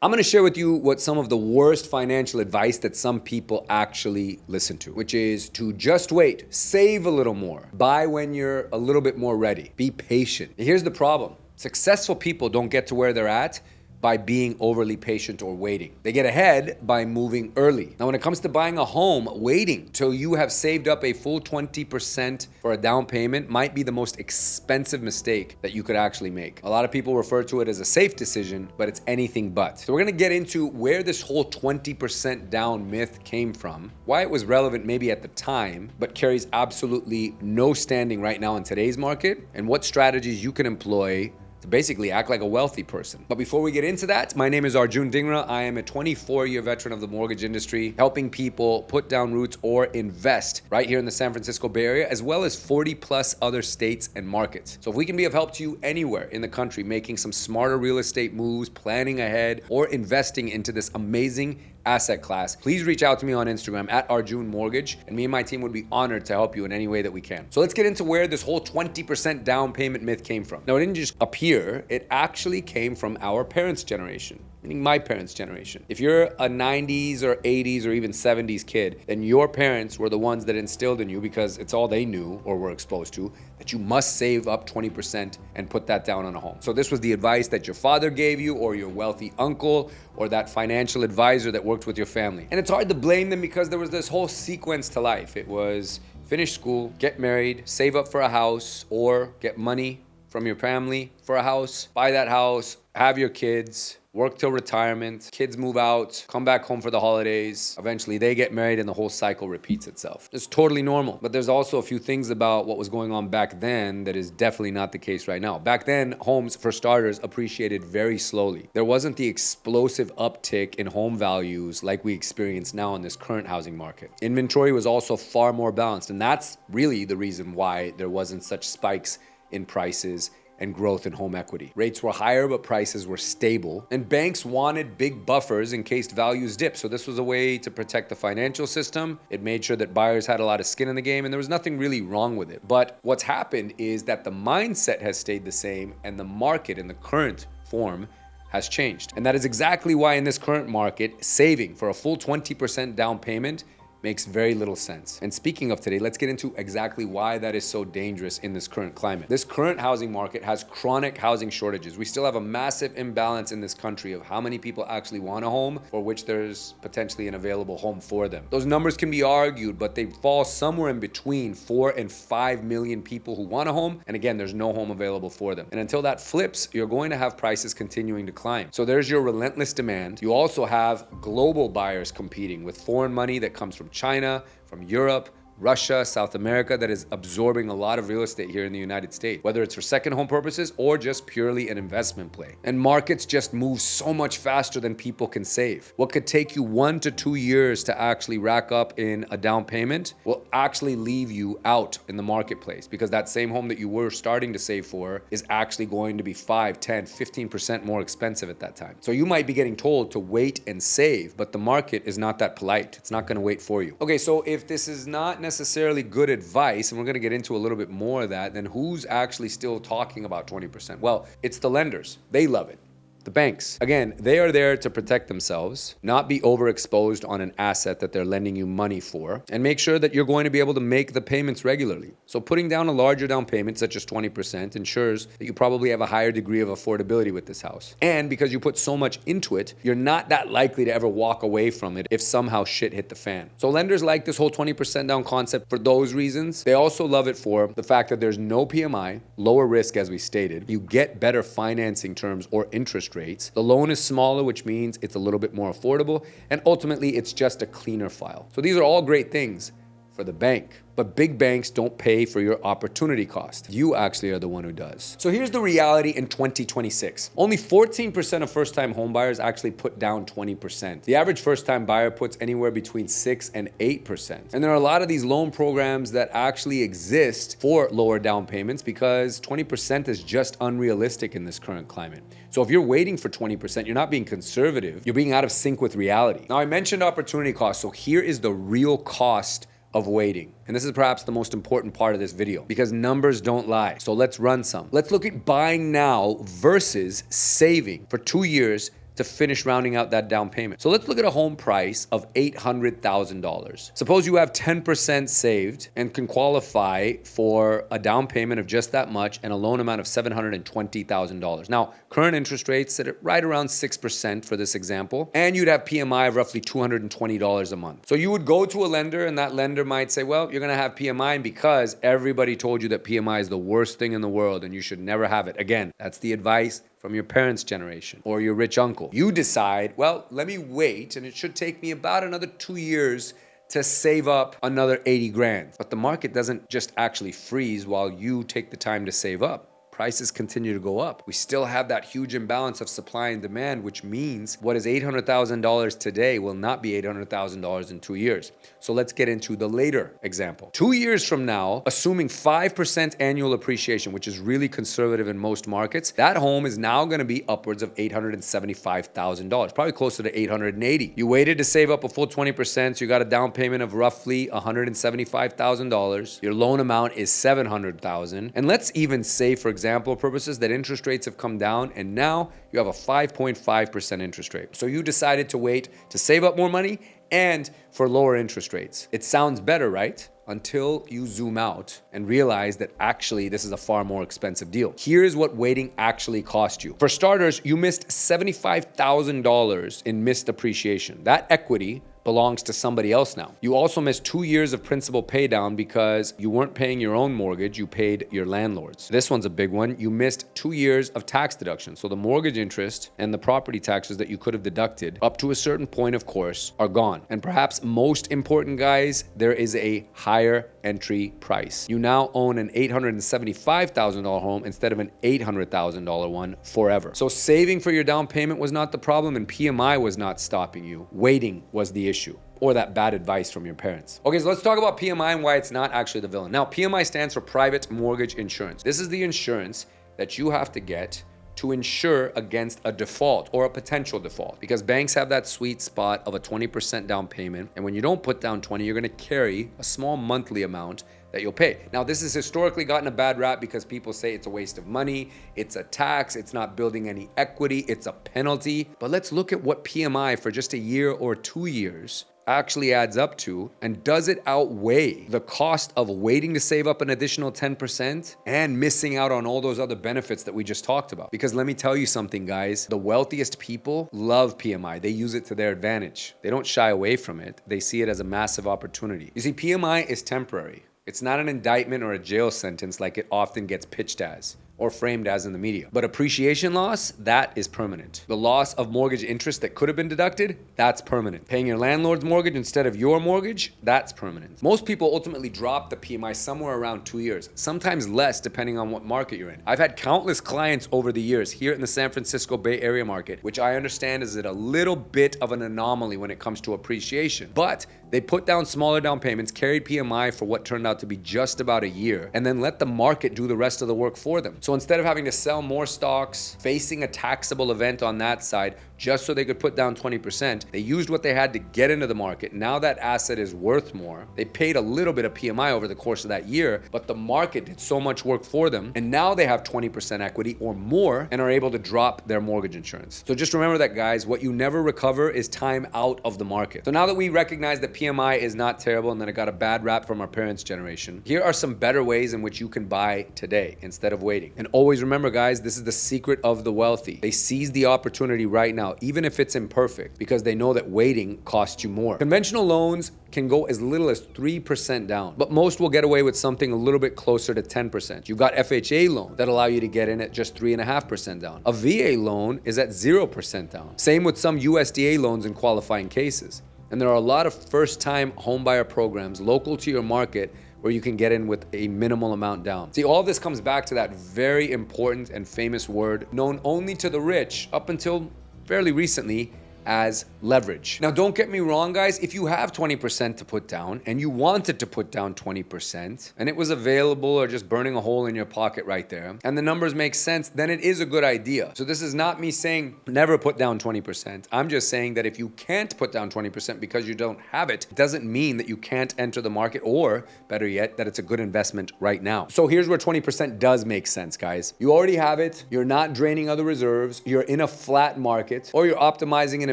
I'm gonna share with you what some of the worst financial advice that some people actually listen to, which is to just wait, save a little more, buy when you're a little bit more ready, be patient. And here's the problem. Successful people don't get to where they're at by being overly patient or waiting. They get ahead by moving early. Now, when it comes to buying a home, waiting till you have saved up a full 20% for a down payment might be the most expensive mistake that you could actually make. A lot of people refer to it as a safe decision, but it's anything but. So we're gonna get into where this whole 20% down myth came from, why it was relevant maybe at the time, but carries absolutely no standing right now in today's market, and what strategies you can employ to basically act like a wealthy person. But before we get into that, my name is Arjun Dhingra. I am a 24-year veteran of the mortgage industry, helping people put down roots or invest right here in the San Francisco Bay Area, as well as 40 plus other states and markets. So if we can be of help to you anywhere in the country, making some smarter real estate moves, planning ahead, or investing into this amazing asset class, please reach out to me on Instagram at Arjun Mortgage, and me and my team would be honored to help you in any way that we can. So let's get into where this whole 20% down payment myth came from. Now, it didn't just appear, it actually came from our parents' generation, meaning my parents' generation. If you're a 90s or 80s or even 70s kid, then your parents were the ones that instilled in you, because it's all they knew or were exposed to, that you must save up 20% and put that down on a home. So this was the advice that your father gave you, or your wealthy uncle, or that financial advisor that worked with your family. And it's hard to blame them, because there was this whole sequence to life. It was finish school, get married, save up for a house, or get money from your family for a house, buy that house, have your kids, work till retirement, kids move out, come back home for the holidays, eventually they get married, and the whole cycle repeats itself. It's totally normal, but there's also a few things about what was going on back then that is definitely not the case right now. Back then, homes, for starters, appreciated very slowly. There wasn't the explosive uptick in home values like we experience now in this current housing market. Inventory was also far more balanced, and that's really the reason why there wasn't such spikes in prices and growth in home equity. Rates were higher, but prices were stable. And banks wanted big buffers in case values dipped. So this was a way to protect the financial system. It made sure that buyers had a lot of skin in the game, and there was nothing really wrong with it. But what's happened is that the mindset has stayed the same, and the market in the current form has changed. And that is exactly why in this current market, saving for a full 20% down payment makes very little sense. And speaking of today, let's get into exactly why that is so dangerous in this current climate. This current housing market has chronic housing shortages. We still have a massive imbalance in this country of how many people actually want a home for which there's potentially an available home for them. Those numbers can be argued, but they fall somewhere in between 4 and 5 million people who want a home, and again, there's no home available for them. And until that flips, you're going to have prices continuing to climb. So there's your relentless demand. You also have global buyers competing with foreign money that comes from China, from Europe, Russia, South America, that is absorbing a lot of real estate here in the United States, whether it's for second home purposes or just purely an investment play. And markets just move so much faster than people can save. What could take you 1 to 2 years to actually rack up in a down payment will actually leave you out in the marketplace, because that same home that you were starting to save for is actually going to be 5, 10, 15% more expensive at that time. So you might be getting told to wait and save, but the market is not that polite. It's not gonna wait for you. Okay, so if this is not necessarily good advice, and we're gonna get into a little bit more of that, then who's actually still talking about 20%? Well, it's the lenders. They love it. The banks. Again, they are there to protect themselves, not be overexposed on an asset that they're lending you money for, and make sure that you're going to be able to make the payments regularly. So putting down a larger down payment, such as 20%, ensures that you probably have a higher degree of affordability with this house. And because you put so much into it, you're not that likely to ever walk away from it if somehow shit hit the fan. So lenders like this whole 20% down concept for those reasons. They also love it for the fact that there's no PMI, lower risk as we stated. You get better financing terms or interest rates. The loan is smaller, which means it's a little bit more affordable, and ultimately it's just a cleaner file. So these are all great things for the bank. But big banks don't pay for your opportunity cost. You actually are the one who does. So here's the reality in 2026. Only 14% of first-time homebuyers actually put down 20%. The average first-time buyer puts anywhere between 6 and 8%. And there are a lot of these loan programs that actually exist for lower down payments, because 20% is just unrealistic in this current climate. So if you're waiting for 20%, you're not being conservative, you're being out of sync with reality. Now, I mentioned opportunity cost, so here is the real cost of waiting. And this is perhaps the most important part of this video, because numbers don't lie. So let's run some. Let's look at buying now versus saving for 2 years to finish rounding out that down payment. So let's look at a home price of $800,000. Suppose you have 10% saved and can qualify for a down payment of just that much and a loan amount of $720,000. Now, current interest rates sit at right around 6% for this example, and you'd have PMI of roughly $220 a month. So you would go to a lender, and that lender might say, well, you're gonna have PMI because everybody told you that PMI is the worst thing in the world and you should never have it. Again, that's the advice from your parents' generation or your rich uncle. You decide, well, let me wait, and it should take me about another 2 years to save up another 80 grand. But the market doesn't just actually freeze while you take the time to save up. Prices continue to go up. We still have that huge imbalance of supply and demand, which means what is $800,000 today will not be $800,000 in 2 years. So let's get into the later example. 2 years from now, assuming 5% annual appreciation, which is really conservative in most markets, that home is now gonna be upwards of $875,000, probably closer to $880,000. You waited to save up a full 20%, so you got a down payment of roughly $175,000. Your loan amount is $700,000. And let's even say, for example, purposes, that interest rates have come down and now you have a 5.5% interest rate. So you decided to wait to save up more money and for lower interest rates. It sounds better, right? Until you zoom out and realize that actually this is a far more expensive deal. Here's what waiting actually cost you. For starters, you missed $75,000 in missed appreciation. That equity belongs to somebody else now. You also missed 2 years of principal pay down because you weren't paying your own mortgage, you paid your landlord's. This one's a big one. You missed 2 years of tax deduction. So the mortgage interest and the property taxes that you could have deducted up to a certain point, of course, are gone. And perhaps most important, guys, there is a higher entry price. You now own an $875,000 home instead of an $800,000 one forever. So saving for your down payment was not the problem and PMI was not stopping you. Waiting was the issue. Or that bad advice from your parents. Okay, so let's talk about PMI and why it's not actually the villain. Now, PMI stands for private mortgage insurance. This is the insurance that you have to get to insure against a default or a potential default, because banks have that sweet spot of a 20% down payment. And when you don't put down 20, you're gonna carry a small monthly amount that you'll pay. Now, this has historically gotten a bad rap because people say it's a waste of money, it's a tax, it's not building any equity, it's a penalty. But let's look at what PMI for just a year or 2 years actually adds up to, and does it outweigh the cost of waiting to save up an additional 10% and missing out on all those other benefits that we just talked about? Because let me tell you something, guys, the wealthiest people love PMI. They use it to their advantage. They don't shy away from it. They see it as a massive opportunity. You see, PMI is temporary. It's not an indictment or a jail sentence like it often gets pitched as or framed as in the media. But appreciation loss, that is permanent. The loss of mortgage interest that could have been deducted, that's permanent. Paying your landlord's mortgage instead of your mortgage, that's permanent. Most people ultimately drop the PMI somewhere around 2 years, sometimes less depending on what market you're in. I've had countless clients over the years here in the San Francisco Bay Area market, which I understand is a little bit of an anomaly when it comes to appreciation. But they put down smaller down payments, carried PMI for what turned out to be just about a year, and then let the market do the rest of the work for them. So instead of having to sell more stocks, facing a taxable event on that side, just so they could put down 20%, they used what they had to get into the market. Now that asset is worth more. They paid a little bit of PMI over the course of that year, but the market did so much work for them, and now they have 20% equity or more and are able to drop their mortgage insurance. So just remember that, guys, what you never recover is time out of the market. So now that we recognize that PMI is not terrible and that it got a bad rap from our parents' generation, here are some better ways in which you can buy today instead of waiting. And always remember, guys, this is the secret of the wealthy. They seize the opportunity right now, even if it's imperfect, because they know that waiting costs you more. Conventional loans can go as little as 3% down, but most will get away with something a little bit closer to 10%. You've got FHA loans that allow you to get in at just 3.5% down. A VA loan is at 0% down. Same with some USDA loans in qualifying cases. And there are a lot of first-time homebuyer programs local to your market where you can get in with a minimal amount down. See, all this comes back to that very important and famous word known only to the rich up until fairly recently as leverage. Now, don't get me wrong, guys. If you have 20% to put down and you wanted to put down 20% and it was available or just burning a hole in your pocket right there and the numbers make sense, then it is a good idea. So this is not me saying never put down 20%. I'm just saying that if you can't put down 20% because you don't have it, it doesn't mean that you can't enter the market, or better yet, that it's a good investment right now. So here's where 20% does make sense, guys. You already have it. You're not draining other reserves. You're in a flat market, or you're optimizing an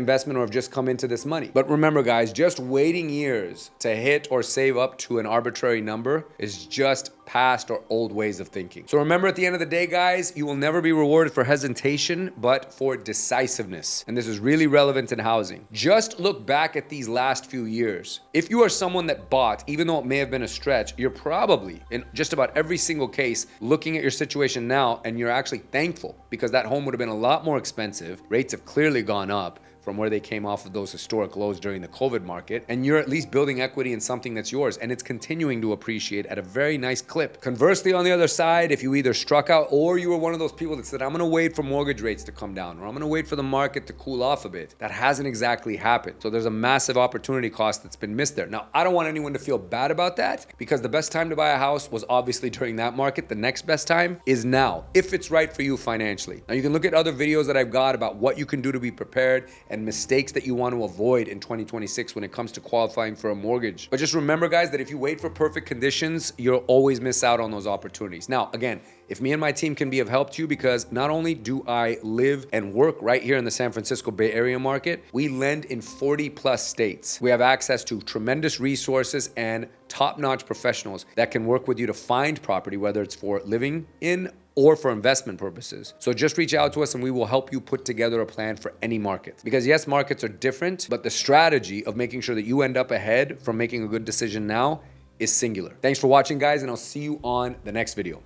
investment or have just come into this money. But remember, guys, just waiting years to hit or save up to an arbitrary number is just past or old ways of thinking. So remember, at the end of the day, guys, you will never be rewarded for hesitation, but for decisiveness. And this is really relevant in housing. Just look back at these last few years. If you are someone that bought, even though it may have been a stretch, you're probably, in just about every single case, looking at your situation now, and you're actually thankful because that home would have been a lot more expensive. Rates have clearly gone up from where they came off of those historic lows during the COVID market, and you're at least building equity in something that's yours, and it's continuing to appreciate at a very nice clip. Conversely, on the other side, if you either struck out or you were one of those people that said, I'm gonna wait for mortgage rates to come down, or I'm gonna wait for the market to cool off a bit, that hasn't exactly happened. So there's a massive opportunity cost that's been missed there. Now, I don't want anyone to feel bad about that, because the best time to buy a house was obviously during that market. The next best time is now, if it's right for you financially. Now, you can look at other videos that I've got about what you can do to be prepared and mistakes that you want to avoid in 2026 when it comes to qualifying for a mortgage. But just remember, guys, that if you wait for perfect conditions, you'll always miss out on those opportunities. Now, again, if me and my team can be of help to you, because not only do I live and work right here in the San Francisco Bay Area market, we lend in 40 plus states. We have access to tremendous resources and top-notch professionals that can work with you to find property, whether it's for living in or for investment purposes. So just reach out to us and we will help you put together a plan for any market. Because yes, markets are different, but the strategy of making sure that you end up ahead from making a good decision now is singular. Thanks for watching, guys, and I'll see you on the next video.